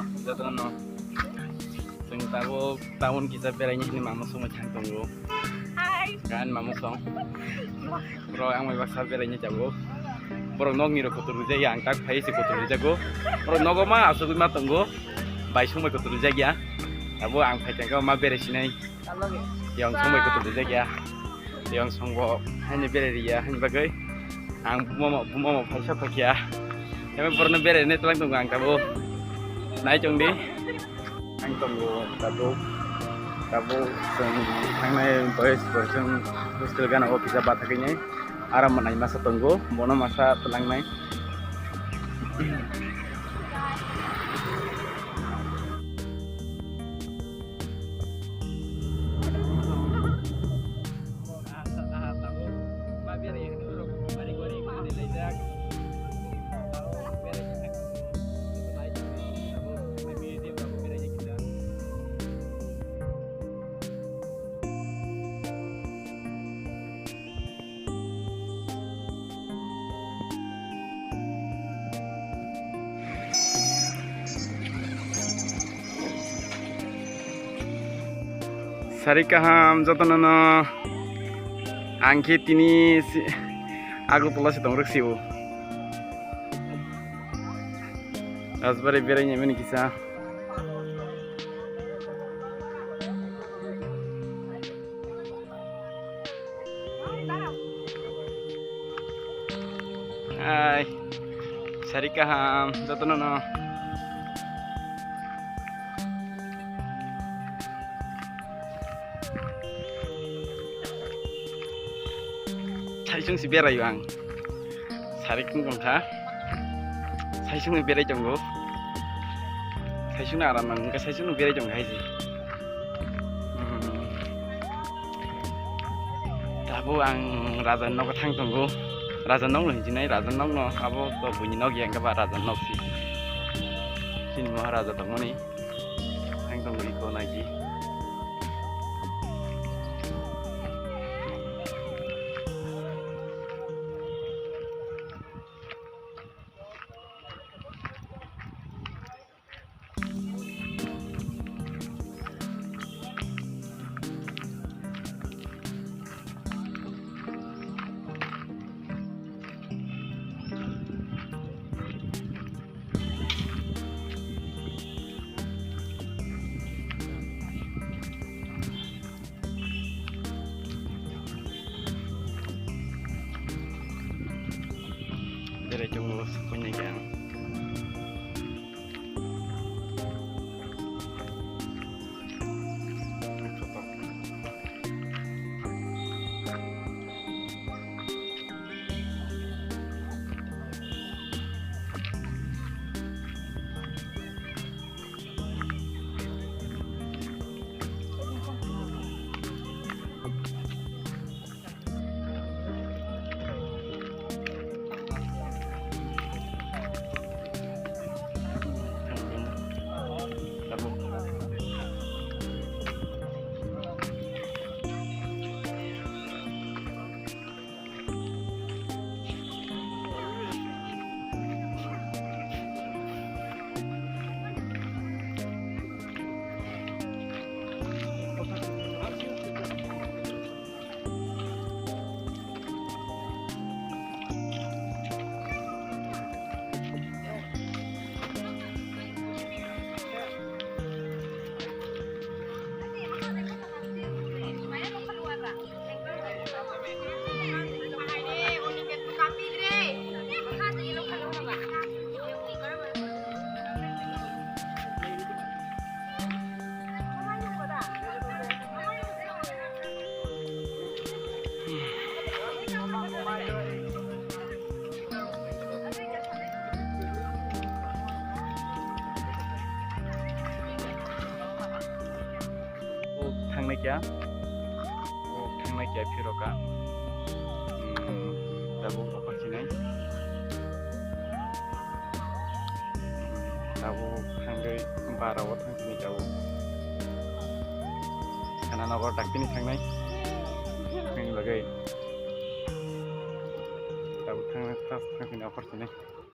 Jatuh no. Sing tahu tahun kita berani ini mama semua cantung lo. Kan mama song. Bro yang mau bakal berani jago. Bro nong ngiro kotor aja yang tak pay si kotor jago. Bro nogo mah asal mah tunggu. Bayi semua kotor jaga. Tahu ang pay jago mah berani nih. Yang semua kotor jaga. Yang semua hanya berani ya hanya bagai. Ang buma pay siapa kia. Tapi pernah berani tuh tunggu ang tahu. Naik cung đi anh tunggu tabu thang này với version hostel gan aku bisa batakinya aram menai masa tunggu mono masa telang naik Sari kaham jatonono angke tini aku tola si tongrok siu asbare berenya meni kisah hai sari kaham jatonono 사이중 시 베라 유앙 사리큰 건가 사이중은 베라 정도 사이중은 알아만 그러니까 사이중은 베라 정도 하지 다부 앙 라잔 너가 탕 정도 라잔 넉로 이지네 라잔 넉로 아부 또 bunyi 넉이 안 가봐 라잔 넉시 신 마하라자 동원이 탕 정도 있고 나지 Dari jumlah punya yang kia thang kia phiroka tabu apa sini tabu thanggai barawat thang sini tabu karena nagor daktini thangnai thang bagai tabu thang sini apa sini